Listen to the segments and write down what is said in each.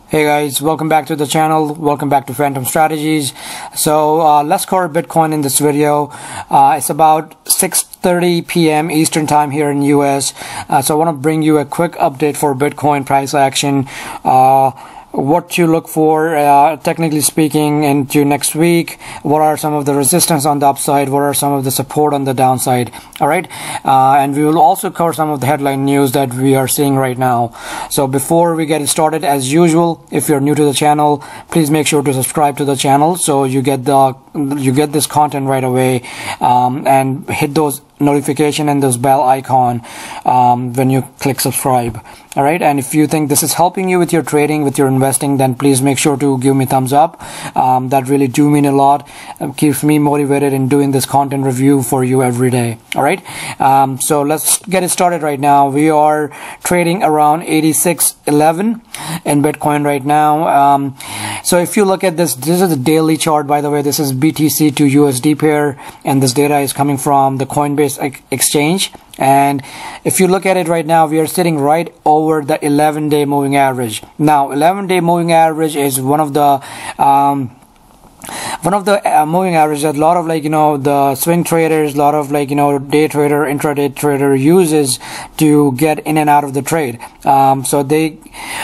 Hey guys, welcome back to the channel. Welcome back to Phantom.Strategies. So let's cover Bitcoin in this video. It's about 6:30 p.m. Eastern time here in US. So I want to bring you a quick update for Bitcoin price action. What to look for, technically speaking, into next week. What are some of the resistance on the upside? What are some of the support on the downside? All right, and we will also cover some of the headline news that we are seeing right now. So before we get started, as usual, if you're new to the channel, please make sure to subscribe to the channel so you get this content right away, and hit those notification and those bell icon when you click subscribe. All right, and if you think this is helping you with your trading, with your investing, then please make sure to give me thumbs up. That really do mean a lot. Keeps me motivated in doing this content review for you every day. All right, so let's get it started right now. We are trading around 86.11 in Bitcoin right now. So if you look at this is a daily chart, by the way. This is BTC to USD pair, and this data is coming from the Coinbase exchange. And if you look at it right now, we are sitting right over the 11-day moving average. Now 11-day moving average is one of the moving averages that a lot of the swing traders, a lot of day trader, intraday trader uses to get in and out of the trade. So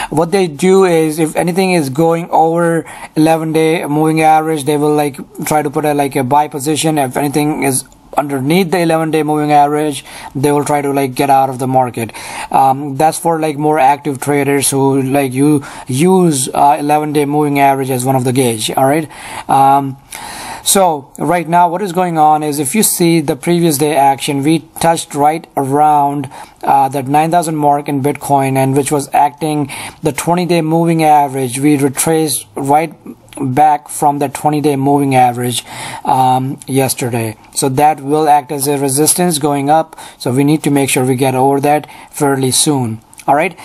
what they do is, if anything is going over 11-day moving average, they will try to put a buy position. If anything is underneath the 11-day moving average, they will try to get out of the market. That's for more active traders who you use 11-day moving average as one of the gauge. All right. So right now what is going on is, if you see the previous day action, we touched right around that 9,000 mark in Bitcoin, and which was acting the 20-day moving average. We retraced right back from the 20-day moving average yesterday. So that will act as a resistance going up. So we need to make sure we get over that fairly soon. All right.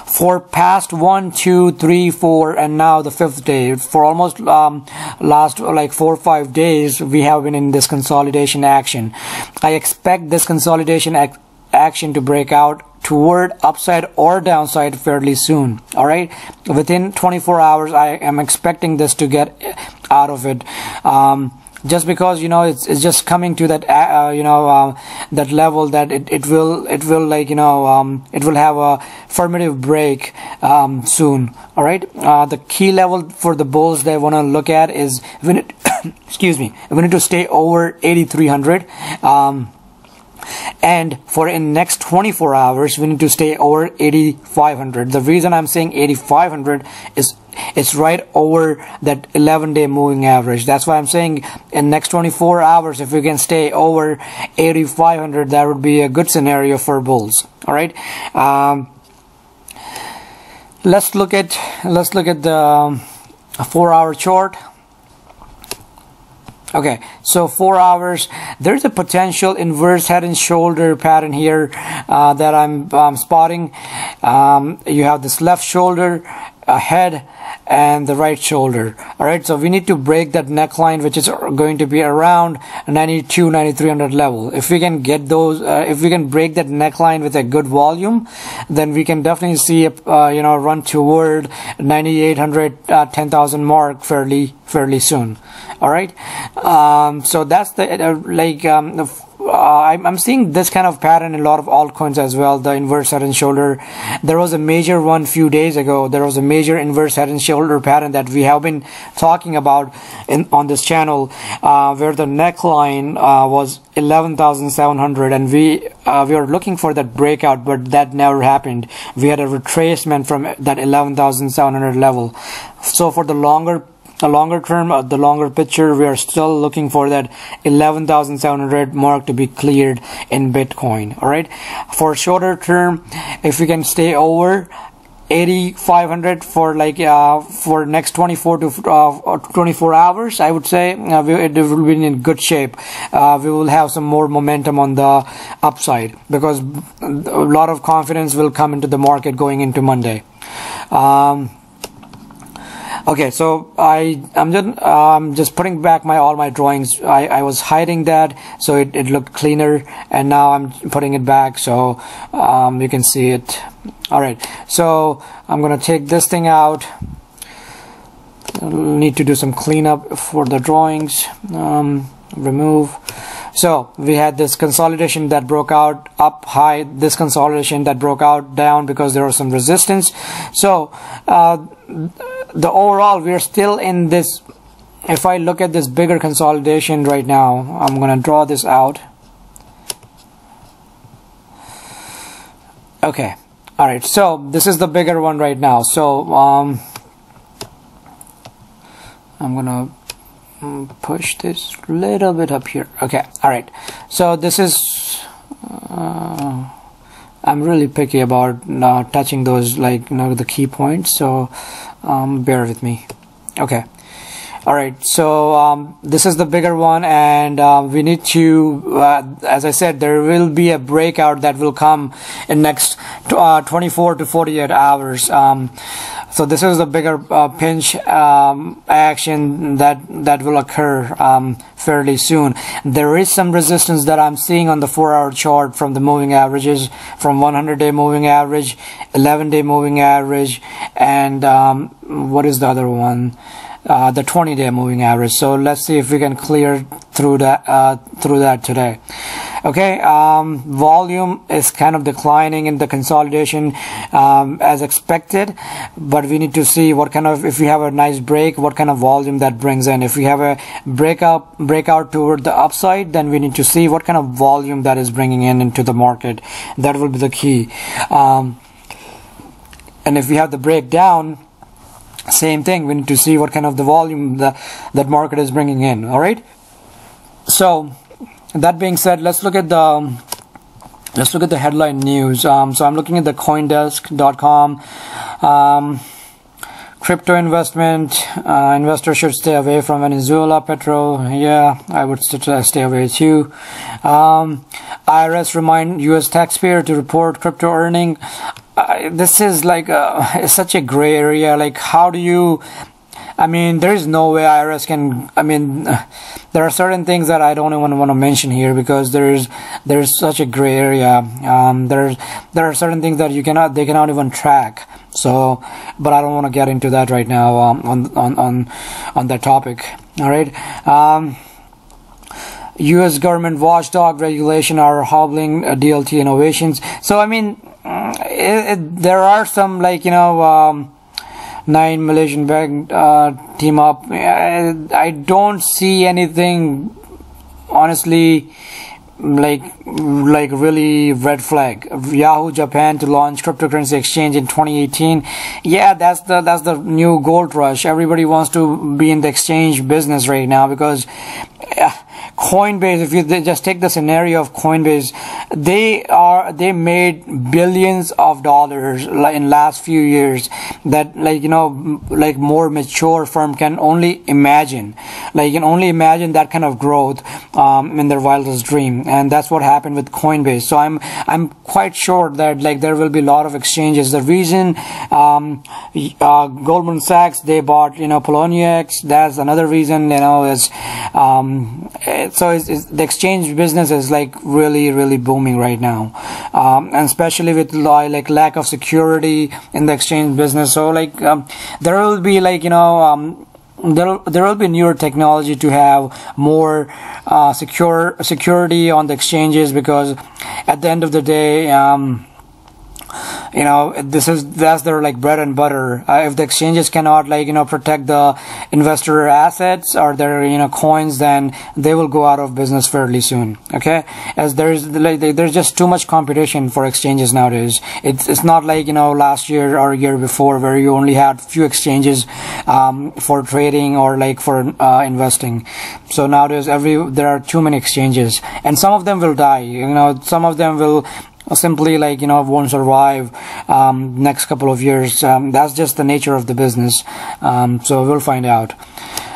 For past 1, 2, 3, 4, and now the 5th day, for almost last 4 or 5 days, we have been in this consolidation action. I expect this consolidation action to break out toward upside or downside fairly soon. All right, within 24 hours, I am expecting this to get out of it. Just because it's just coming to that that level that it will have a affirmative break soon. All right, the key level for the bulls they want to look at is excuse me, we need to stay over 8,300. And for in next 24 hours, we need to stay over 8,500. The reason I'm saying 8,500 is it's right over that 11-day moving average. That's why I'm saying in next 24 hours, if we can stay over 8,500, that would be a good scenario for bulls. All right. Let's look at the 4-hour chart. Okay, so 4 hours, there's a potential inverse head and shoulder pattern here that I'm spotting. You have this left shoulder, a head, and the right shoulder. All right, so we need to break that neckline, which is going to be around 92, 9300 level. If we can get those, if we can break that neckline with a good volume, then we can definitely see a run toward 9,800, 10,000 mark fairly soon. All right, so that's the I'm seeing this kind of pattern in a lot of altcoins as well. The inverse head and shoulder. There was a major one few days ago. There was a major inverse head and shoulder pattern that we have been talking about on this channel, where the neckline was 11,700, and we were looking for that breakout, but that never happened. We had a retracement from that 11,700 level. So for the longer term, the longer picture, we are still looking for that 11,700 mark to be cleared in Bitcoin. All right. For shorter term, if we can stay over 8,500 for for next 24 to 24 hours, I would say it will be in good shape. We will have some more momentum on the upside, because a lot of confidence will come into the market going into Monday. Okay, so I'm just putting back all my drawings. I was hiding that so it looked cleaner, and now I'm putting it back so you can see it. All right, so I'm gonna take this thing out. I'll need to do some cleanup for the drawings. Remove. So we had this consolidation that broke out up high, this consolidation that broke out down because there was some resistance. So the overall, we're still in this. If I look at this bigger consolidation right now, I'm gonna draw this out. Okay, all right, so this is the bigger one right now. So I'm gonna push this a little bit up here. Okay, all right, so this is I'm really picky about touching those, like, the key points, so bear with me. Okay, all right, so this is the bigger one, and we need to, as I said, there will be a breakout that will come in next 24 to 48 hours. So this is the bigger pinch action that will occur fairly soon. There is some resistance that I'm seeing on the 4-hour chart from the moving averages, from 100-day moving average, 11-day moving average, and what is the other one? The 20-day moving average. So let's see if we can clear through that today. Okay, volume is kind of declining in the consolidation as expected, but we need to see what kind of, if we have a nice break, what kind of volume that brings in. If we have a breakout toward the upside, then we need to see what kind of volume that is bringing into the market. That will be the key. And if we have the breakdown, same thing, we need to see what kind of the volume that market is bringing in. All right, so that being said, let's look at the headline news. So I'm looking at the coindesk.com. Crypto investment, investors should stay away from Venezuela, Petro. Yeah, I would stay away too. IRS remind U.S. taxpayer to report crypto earning. This is like it's such a gray area. Like, how do you, I mean, there is no way IRS can, I mean, there are certain things that I don't even want to mention here because there's such a gray area. There are certain things that they cannot even track. So, but I don't want to get into that right now on that topic. All right. U.S. government watchdog regulation are hobbling DLT innovations. So, I mean, there are some, like, 9 Malaysian bank team up. I don't see anything, honestly, like really red flag. Yahoo Japan to launch cryptocurrency exchange in 2018. Yeah, that's the new gold rush. Everybody wants to be in the exchange business right now because Coinbase, if you just take the scenario of Coinbase, they made billions of dollars in last few years that, like more mature firm can only imagine. Like, you can only imagine that kind of growth in their wildest dream, and that's what happened with Coinbase. So I'm quite sure that, like, there will be a lot of exchanges. The reason Goldman Sachs, they bought Poloniex, that's another reason, is so the exchange business is like really booming right now, and especially with like lack of security in the exchange business. So like there will be like there will be newer technology to have more security on the exchanges, because at the end of the day, that's their like bread and butter. If the exchanges cannot protect the investor assets or their coins, then they will go out of business fairly soon. Okay, as there's just too much competition for exchanges nowadays. It's not like last year or year before where you only had few exchanges for trading or like for investing. So nowadays there are too many exchanges, and some of them will die. Some of them will simply won't survive next couple of years. That's just the nature of the business. So we'll find out.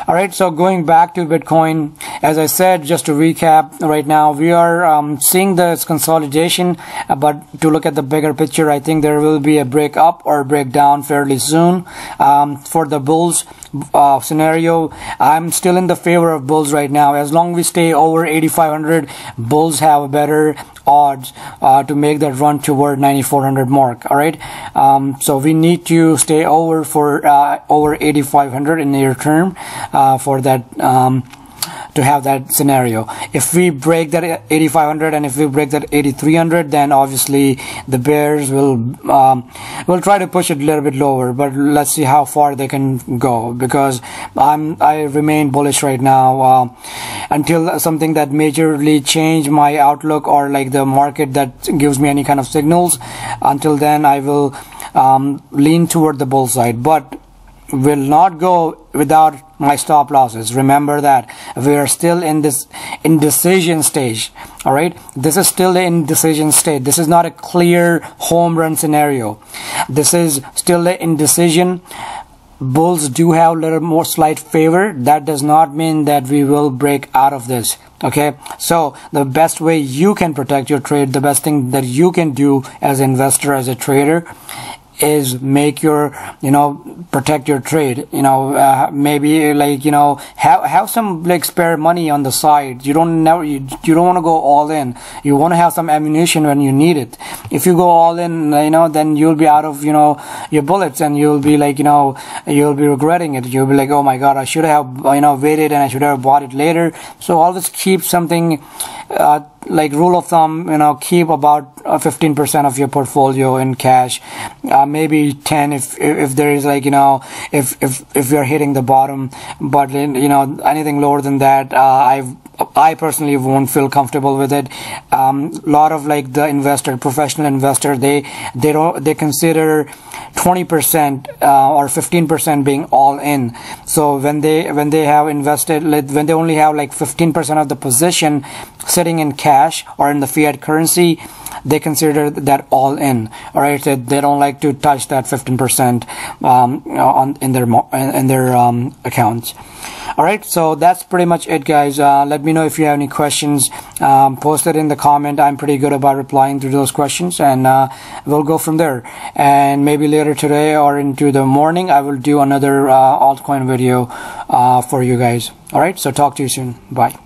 All right, so going back to Bitcoin, as I said, just to recap, right now we are seeing this consolidation, but to look at the bigger picture, I think there will be a break up or break down fairly soon. For the bulls scenario, I'm still in the favor of bulls right now. As long as we stay over 8,500, bulls have better odds to make that run toward 9,400 mark. All right, so we need to stay over for over 8,500 in near term for that to have that scenario. If we break that 8,500 and if we break that 8,300, then obviously the bears will try to push it a little bit lower, but let's see how far they can go, because I remain bullish right now until something that majorly change my outlook, or like the market that gives me any kind of signals. Until then, I will lean toward the bull side, but will not go without my stop losses. Remember that we are still in this indecision stage. All right, this is still the indecision state. This is not a clear home run scenario. This is still the indecision. Bulls do have a little more slight favor. That does not mean that we will break out of this. Okay, so the best way you can protect your trade, the best thing that you can do as an investor, as a trader, is make your, protect your trade. Maybe like, have some like spare money on the side. You don't want to go all in. You want to have some ammunition when you need it. If you go all in, then you'll be out of, your bullets, and you'll be like, you'll be regretting it. You'll be like, oh my God, I should have, waited, and I should have bought it later. So always keep something, like rule of thumb, keep about 15% of your portfolio in cash, maybe 10 if there is like, if you're hitting the bottom, but anything lower than that, I personally won't feel comfortable with it. Lot of like the professional investor, they consider 20% or 15% being all in. So when they have invested, when they only have like 15% of the position sitting in cash or in the fiat currency, they consider that all in. All right, they don't like to touch that 15% in their accounts. All right, so that's pretty much it, guys. Let me know if you have any questions. Post it in the comment. I'm pretty good about replying to those questions, and we'll go from there. And maybe later today or into the morning, I will do another altcoin video for you guys. All right, so talk to you soon. Bye.